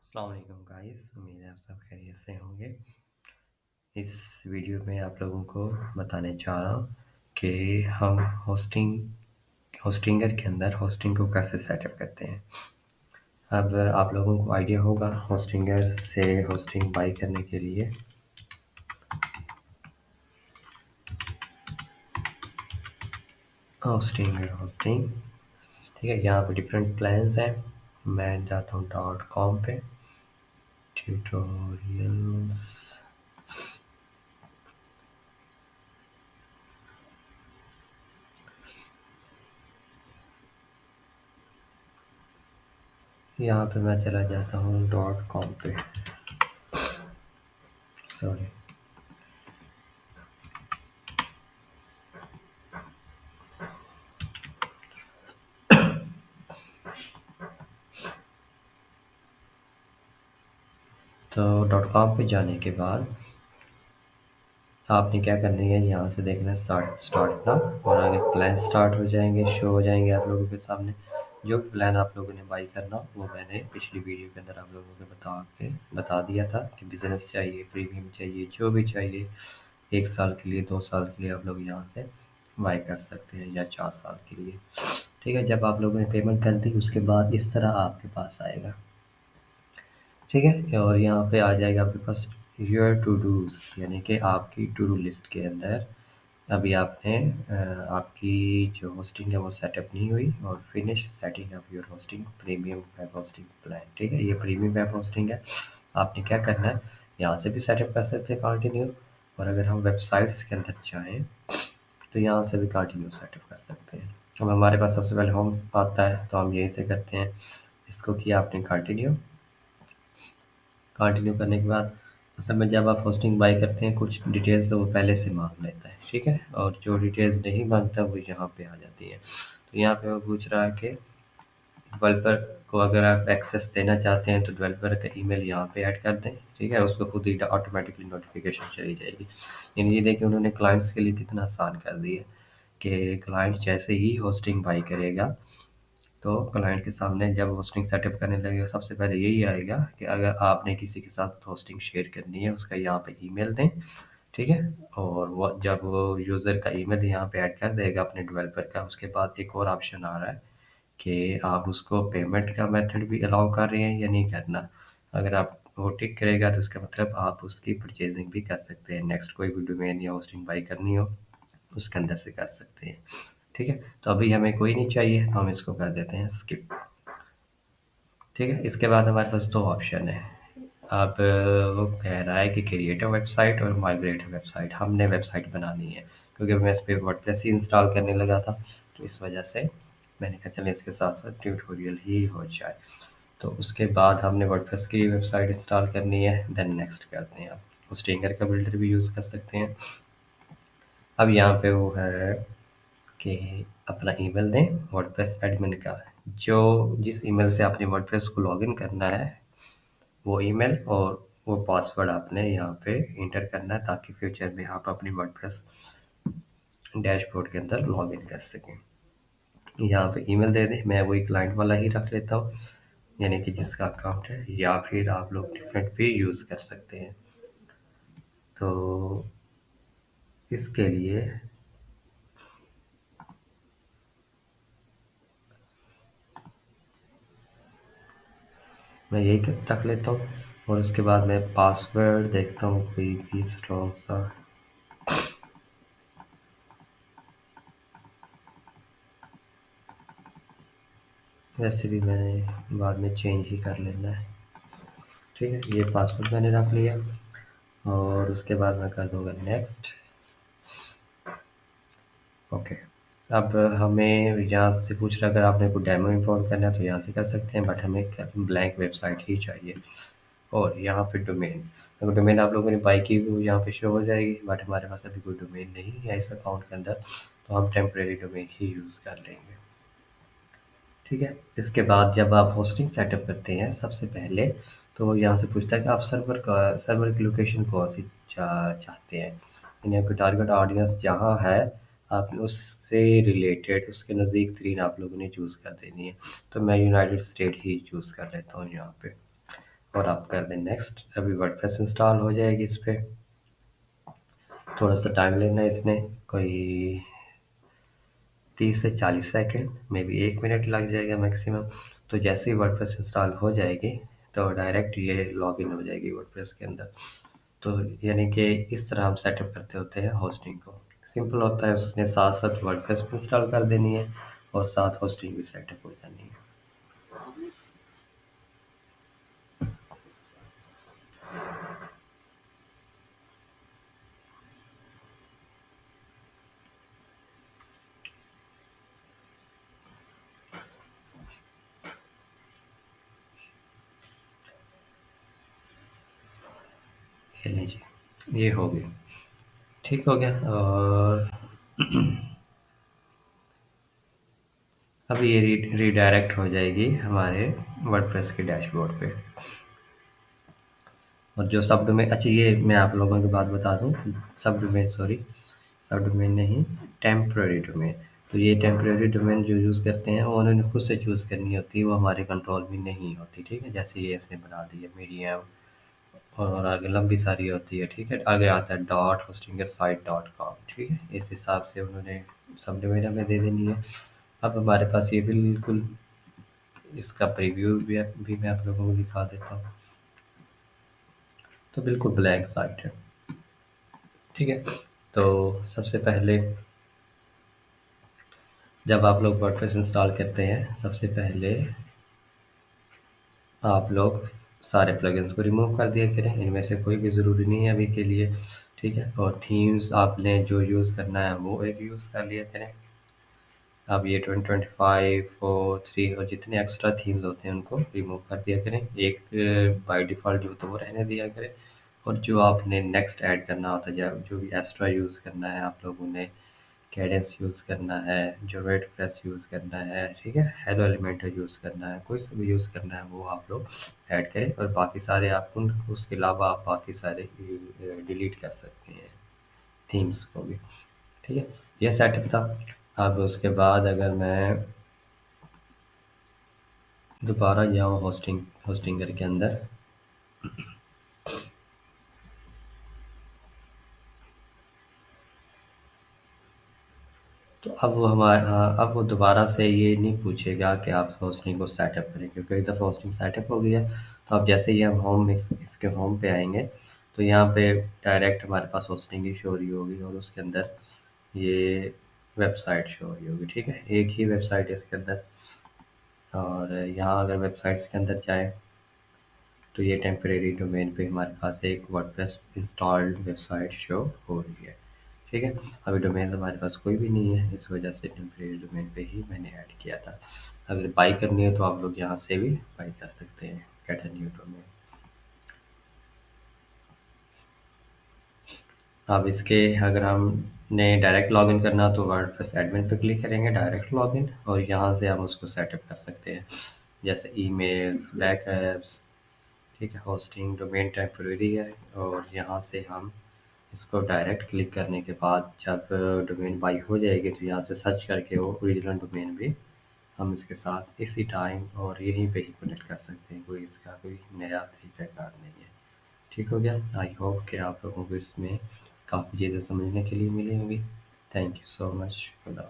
अस्सलाम वालेकुम गाइस, उम्मीद है आप सब खैरियत से होंगे। इस वीडियो में आप लोगों को बताने जा रहा हूँ कि हम होस्टिंगर के अंदर होस्टिंग को कैसे सेटअप करते हैं। अब आप लोगों को आइडिया होगा होस्टिंगर से होस्टिंग बाई करने के लिए होस्टिंग ठीक है। यहाँ पे डिफरेंट प्लान्स हैं। मैं जाता हूँ .com पे, ट्यूटोरियल्स। यहाँ पे मैं चला जाता हूँ .com पे, सॉरी। तो .com पे जाने के बाद आपने क्या करना है, यहाँ से देखना है स्टार्ट नाउ, और आगे प्लान स्टार्ट हो जाएंगे, शो हो जाएंगे आप लोगों के सामने। जो प्लान आप लोगों ने बाई करना वो मैंने पिछली वीडियो के अंदर आप लोगों को बता दिया था कि बिज़नेस चाहिए, प्रीमियम चाहिए, जो भी चाहिए 1 साल के लिए, 2 साल के लिए आप लोग यहाँ से बाई कर सकते हैं, या 4 साल के लिए। ठीक है, जब आप लोगों ने पेमेंट कर दी उसके बाद इस तरह आपके पास आएगा। ठीक है, और यहाँ पे आ जाएगा आपके पास योर टू डूज, यानी कि आपकी टू डू लिस्ट के अंदर अभी आपने आपकी जो होस्टिंग है वो सेटअप नहीं हुई, और finish setting up your hosting premium web hosting plan. ठीक है, ये प्रीमियम वेब होस्टिंग है। आपने क्या करना है, यहाँ से भी सेटअप कर सकते हैं कंटिन्यू, और अगर हम वेबसाइट्स के अंदर चाहें तो यहाँ से भी कंटिन्यू सेटअप कर सकते हैं। अब हमारे पास सबसे पहले होम आता है तो हम यहीं से करते हैं। इसको किया आपने कंटिन्यू करने के बाद असल में जब आप होस्टिंग बाय करते हैं कुछ डिटेल्स तो वो पहले से मांग लेता है। ठीक है, और जो डिटेल्स नहीं मांगता वो यहाँ पे आ जाती है। तो यहाँ पे वो पूछ रहा है कि डेवलपर को अगर आप एक्सेस देना चाहते हैं तो डेवलपर का ईमेल यहाँ पे ऐड कर दें। ठीक है, उसको खुद ही ऑटोमेटिकली नोटिफिकेशन चली जाएगी। यानी ये देखिए उन्होंने क्लाइंट्स के लिए कितना आसान कर दिया कि क्लाइंट जैसे ही होस्टिंग बाई करेगा तो क्लाइंट के सामने जब होस्टिंग सेटअप करने लगेगा सबसे पहले यही आएगा कि अगर आपने किसी के साथ होस्टिंग शेयर करनी है उसका यहाँ पे ईमेल दें। ठीक है, और वो जब वो यूज़र का ईमेल यहाँ पे ऐड कर देगा अपने डेवलपर का, उसके बाद एक और ऑप्शन आ रहा है कि आप उसको पेमेंट का मेथड भी अलाउ कर रहे हैं या नहीं करना। अगर आप वो टिक करेगा तो उसका मतलब आप उसकी परचेजिंग भी कर सकते हैं। नेक्स्ट कोई भी डोमेन या होस्टिंग बाई करनी हो उसके अंदर से कर सकते हैं। ठीक है, तो अभी हमें कोई नहीं चाहिए तो हम इसको कर देते हैं स्किप। ठीक है, इसके बाद हमारे पास दो ऑप्शन है। अब वो कह रहा है कि क्रिएट अ वेबसाइट और माइग्रेट अ वेबसाइट। हमने वेबसाइट बनानी है क्योंकि मैं इस पर वर्डप्रेस ही इंस्टॉल करने लगा था, तो इस वजह से मैंने कहा चलिए इसके साथ साथ ट्यूटोरियल ही हो जाए। तो उसके बाद हमने वर्डप्रेस की वेबसाइट इंस्टॉल करनी है, देन नेक्स्ट करते हैं। आप स्टिंगर का बिल्डर भी यूज़ कर सकते हैं। अब यहाँ पे वो है कि अपना ईमेल दें वर्डप्रेस एडमिन का, जो जिस ईमेल से आपने वर्डप्रेस को लॉगिन करना है वो ईमेल और वो पासवर्ड आपने यहाँ पे इंटर करना है, ताकि फ्यूचर में आप अपनी वर्डप्रेस डैशबोर्ड के अंदर लॉगिन कर सकें। यहाँ पे ईमेल दे दें, मैं वही क्लाइंट वाला ही रख लेता हूँ, यानी कि जिसका अकाउंट है, या फिर आप लोग डिफरेंट भी यूज़ कर सकते हैं। तो इसके लिए मैं यही रख लेता हूँ, और उसके बाद मैं पासवर्ड देखता हूँ कोई भी स्ट्रॉन्ग सा। वैसे भी मैंने बाद में चेंज ही कर लेना है। ठीक है, ये पासवर्ड मैंने रख लिया, और उसके बाद मैं कर दूंगा नेक्स्ट। ओके, अब हमें यहाँ से पूछ रहा है अगर आपने कोई डेमो इंपोर्ट करना है तो यहाँ से कर सकते हैं, बट हमें ब्लैंक वेबसाइट ही चाहिए। और यहाँ पे डोमेन, अगर डोमेन आप लोगों ने बाई की हुई यहाँ पे शो हो जाएगी, बट हमारे पास अभी कोई डोमेन नहीं है इस अकाउंट के अंदर, तो हम टेम्परेरी डोमेन ही यूज़ कर लेंगे। ठीक है, इसके बाद जब आप होस्टिंग सेटअप करते हैं सबसे पहले तो यहाँ से पूछता है कि आप सर्वर की लोकेशन कौन सी चाहते हैं, यानी आपकी टारगेट ऑडियंस जहाँ है आप उससे रिलेटेड उसके नज़दीक तरीन आप लोगों ने चूज़ कर देनी है। तो मैं यूनाइटेड स्टेट ही चूज़ कर लेता हूँ यहाँ पे, और आप कर दें नेक्स्ट। अभी वर्डप्रेस इंस्टॉल हो जाएगी इस पे। थोड़ा सा टाइम लेना है इसने, कोई 30 से 40 सेकंड, मे बी 1 मिनट लग जाएगा मैक्सिमम। तो जैसे ही वर्डप्रेस इंस्टॉल हो जाएगी तो डायरेक्ट ये लॉगिन हो जाएगी वर्डप्रेस के अंदर। तो यानी कि इस तरह हम सेटअप करते होते हैं होस्टिंग को। सिंपल होता है, उसने साथ साथ वर्डप्रेस भी इंस्टॉल कर देनी है और साथ होस्टिंग भी सेटअप हो जानी है। ये लीजिए, ये हो गया, ठीक हो गया। और अब ये रीडायरेक्ट हो जाएगी हमारे वर्डप्रेस के डैशबोर्ड पे। और जो सब डोमेन, अच्छा ये मैं आप लोगों की बात बता दूं, सब डोमेन, सॉरी, सब डोमेन नहीं, टेम्पररी डोमेन। तो ये टेम्पररी डोमेन जो यूज़ करते हैं वो उन्होंने खुद से चूज़ करनी होती है, वो हमारे कंट्रोल में नहीं होती, ठीक है। जैसे ये इसने बना दी है मीडियम, और आगे लंबी सारी होती है, ठीक है। आगे आता है dot hosting site dot com, ठीक है। इस हिसाब से उन्होंने सब डोमेन हमें दे देनी है। अब हमारे पास ये बिल्कुल, इसका प्रीव्यू भी मैं आप लोगों को दिखा देता हूँ। तो बिल्कुल ब्लैंक साइट है, ठीक है। तो सबसे पहले जब आप लोग वर्डप्रेस इंस्टॉल करते हैं, सबसे पहले आप लोग सारे प्लगइन्स को रिमूव कर दिया करें, इनमें से कोई भी ज़रूरी नहीं है अभी के लिए, ठीक है। और थीम्स आपने जो यूज़ करना है वो एक यूज़ कर लिया करें। अब ये 2025 और 3 और जितने एक्स्ट्रा थीम्स होते हैं उनको रिमूव कर दिया करें। एक बाय डिफ़ॉल्ट जो तो वो रहने दिया करें। और जो आपने नेक्स्ट ऐड करना होता है, या जो भी एक्स्ट्रा यूज़ करना है आप लोगों ने, कैडेंस यूज़ करना है, जो वर्डप्रेस यूज़ करना है, ठीक है, हेलो एलिमेंटर यूज़ करना है, कोई सा भी यूज़ करना है वो आप लोग ऐड करें। और बाकी सारे आप उन उसके अलावा आप बाकी सारे डिलीट कर सकते हैं, थीम्स को भी, ठीक है। ये सेटअप था। अब उसके बाद अगर मैं दोबारा जाऊँ होस्टिंगर के अंदर, तो अब वो अब वो दोबारा से ये नहीं पूछेगा कि आप होस्टिंग को सेटअप करें, क्योंकि एक दफ़ा होस्टिंग सेटअप हो गया। तो अब जैसे ही हम होम इसके होम पे आएंगे, तो यहाँ पे डायरेक्ट हमारे पास होस्टिंग ही शो हो रही होगी, और उसके अंदर ये वेबसाइट शो हो रही होगी, ठीक है। एक ही वेबसाइट है इसके अंदर। और यहाँ अगर वेबसाइट्स के अंदर जाएँ, तो ये टेम्परेरी डोमेन पे हमारे पास एक वर्डप्रेस इंस्टॉल्ड वेबसाइट शो हो रही है, ठीक है। अभी डोमेन हमारे पास कोई भी नहीं है, इस वजह से टेम्परेरी डोमेन पे ही मैंने ऐड किया था। अगर बाई करनी है तो आप लोग यहाँ से भी बाई कर सकते हैं, गेट अ न्यू डोमेन। अब इसके अगर हमने डायरेक्ट लॉगिन करना तो वर्डप्रेस एडमिन पे क्लिक करेंगे, डायरेक्ट लॉगिन, और यहाँ से हम उसको सेटअप कर सकते हैं, जैसे ईमेल्स, बैकअप्स, ठीक है। होस्टिंग डोमेन टेम्परेरी है, और यहाँ से हम इसको डायरेक्ट क्लिक करने के बाद जब डोमेन बाई हो जाएगी तो यहाँ से सर्च करके वो ओरिजिनल डोमेन भी हम इसके साथ इसी टाइम और यहीं पे ही कनेक्ट कर सकते हैं। कोई इसका कोई नया तरीक़ाकार नहीं है, ठीक हो गया। आई होप कि आप लोगों को इसमें काफ़ी चीज़ें समझने के लिए मिली होंगी। Thank you so much. खुदा